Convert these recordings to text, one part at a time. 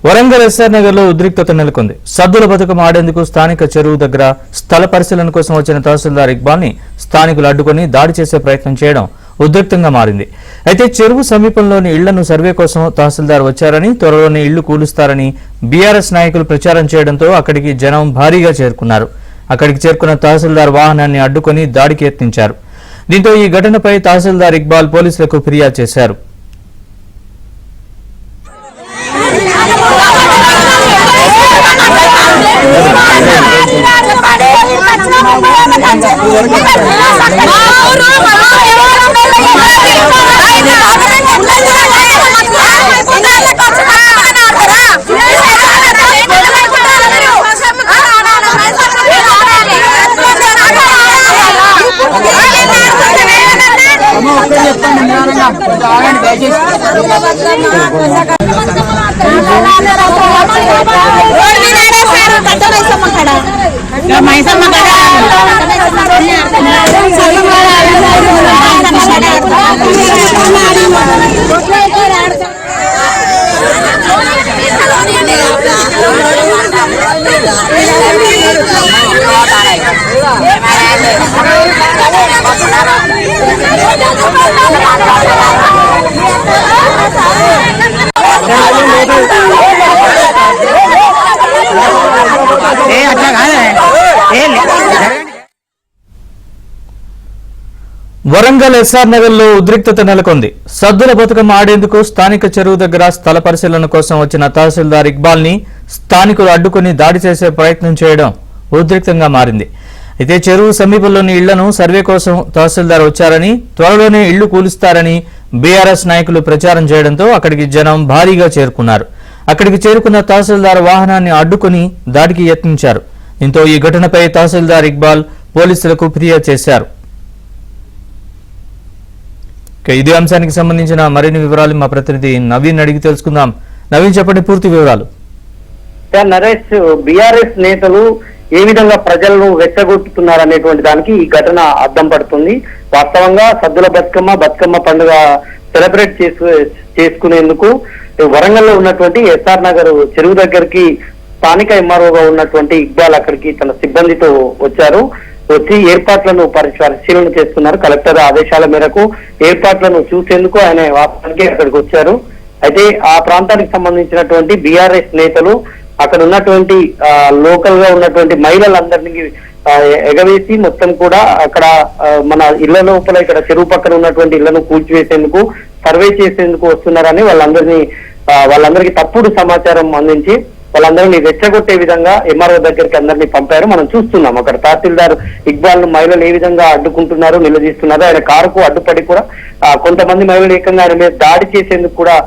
Warangal SR Nagar లో ఉద్రిక్తత నెలకొంది. సద్దుల బతుకమ్మ ఆడేందుకు స్థానిక చెరువు దగ్గర స్థల పరిశీలన కోసం వచ్చిన తహసీల్దార్ ఇక్బాల్ ని స్థానికులు అడ్డుకొని దాడి చేసే ప్రయత్నం చేయడం ఉద్రిక్తంగా మారింది. అయితే చెరువు సమీపంలోని ఇళ్లను సర్వే కోసం తహసీల్దార్ వచ్చారని, త్వరలోనే ఇళ్లు కూలుస్తారని బీఆర్ఎస్ నాయకులు ప్రచారం చేయడంతో అక్కడికి జనం భారీగా చేరుకున్నారు. అక్కడికి చేరుకున్న తహసీల్దార్ వాహనాన్ని అడ్డుకొని దాడికి యత్నించారు. దీంతో ఈ ఘటనపై తహసీల్దార్ ఇక్బాల్ పోలీసులకు ఫిర్యాదు చేశారు. వరంగల్ ఎస్ఆర్ నగర్ లో ఉద్రిక్తత నెలకొంది. సద్దుల బతుకమ్మ ఆడేందుకు స్థానిక చెరువు దగ్గర స్థల పరిశీలన కోసం వచ్చిన తహసీల్దార్ ఇక్బాల్ ని స్థానికులు అడ్డుకుని దాడి చేసే ప్రయత్నం చేయడం ఉద్రిక్తంగా మారింది. అయితే చెరువు సమీపంలోని ఇళ్లను సర్వే కోసం తహసీల్దార్ వచ్చారని, త్వరలోనే ఇళ్లు కూలుస్తారని బీఆర్ఎస్ నాయకులు ప్రచారం చేయడంతో అక్కడికి జనం భారీగా చేరుకున్నారు. అక్కడికి చేరుకున్న తహసీల్దార్ వాహనాన్ని అడ్డుకుని దాడికి యత్నించారు. దీంతో ఈ ఘటనపై తహసీల్దార్ ఇక్బాల్ పోలీసులకు ఫిర్యాదు చేశారు. ఇదే అంశానికి సంబంధించిన మరిన్ని వివరాలు మా ప్రతినిధి నవీన్ అడిగి తెలుసుకుందాం. నవీన్, చెప్పండి పూర్తి వివరాలు. నరేష్, బీఆర్ఎస్ నేతలు ఏ విధంగా ప్రజలను రెచ్చగొట్టుతున్నారనేటువంటి దానికి ఈ ఘటన అద్దం పడుతుంది. వాస్తవంగా సద్దుల బతుకమ్మ పండుగ సెలబ్రేట్ చేసుకునేందుకు వరంగల్ లో ఉన్నటువంటి ఎస్ఆర్ నగర్ చెరువు దగ్గరికి స్థానిక ఎంఆర్ఓగా ఉన్నటువంటి ఇక్బాల్ అక్కడికి తన సిబ్బందితో వచ్చారు. వచ్చి ఏర్పాట్లను పరిశీలన చేస్తున్నారు. కలెక్టర్ ఆదేశాల మేరకు ఏర్పాట్లను చూసేందుకు ఆయన వాస్తవానికి అక్కడికి వచ్చారు. అయితే ఆ ప్రాంతానికి సంబంధించినటువంటి బీఆర్ఎస్ నేతలు అక్కడ ఉన్నటువంటి లోకల్ గా ఉన్నటువంటి మహిళలందరినీ ఎగవేసి మొత్తం కూడా అక్కడ మన ఇళ్ల లోపల ఇక్కడ చెరువు పక్కన ఉన్నటువంటి ఇళ్లను కూల్చివేసేందుకు, సర్వే చేసేందుకు వస్తున్నారని వాళ్ళందరికీ తప్పుడు సమాచారం అందించి వాళ్ళందరినీ రెచ్చగొట్టే విధంగా ఎంఆర్ఓ దగ్గరికి అందరినీ పంపారు. మనం చూస్తున్నాం అక్కడ తహసీల్దార్ ఇక్బాల్ ను మహిళలు ఏ విధంగా అడ్డుకుంటున్నారు, నిలదీస్తున్నారు. ఆయన కారుకు అడ్డుపడి కూడా కొంతమంది మహిళలు ఏకంగా ఆయన మీద దాడి చేసేందుకు కూడా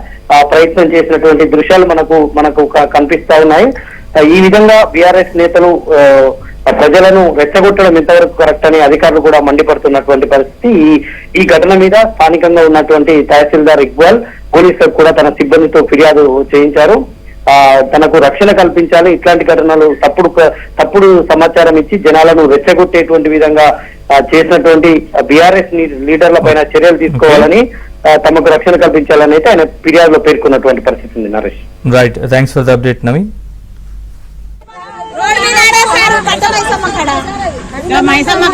ప్రయత్నం చేసినటువంటి దృశ్యాలు మనకు కనిపిస్తా ఉన్నాయి. ఈ విధంగా బీఆర్ఎస్ నేతలు ప్రజలను రెచ్చగొట్టడం ఎంతవరకు కరెక్ట్ అని అధికారులు కూడా మండిపడుతున్నటువంటి పరిస్థితి. ఈ ఘటన మీద స్థానికంగా ఉన్నటువంటి తహసీల్దార్ ఇక్బాల్ పోలీసులకు కూడా తన సిబ్బందితో ఫిర్యాదు చేయించారు. తనకు రక్షణ కల్పించాలి, ఇట్లాంటి ఘటనలు తప్పుడు సమాచారం ఇచ్చి జనాలను రెచ్చగొట్టేటువంటి విధంగా చేసినటువంటి బీఆర్ఎస్ లీడర్ల పైన చర్యలు తీసుకోవాలని, తమకు రక్షణ కల్పించాలని అయితే ఆయన ఫిర్యాదులో పేర్కొన్నటువంటి పరిస్థితి ఉంది. Naresh, right, thanks for the update Naveen. Maisamma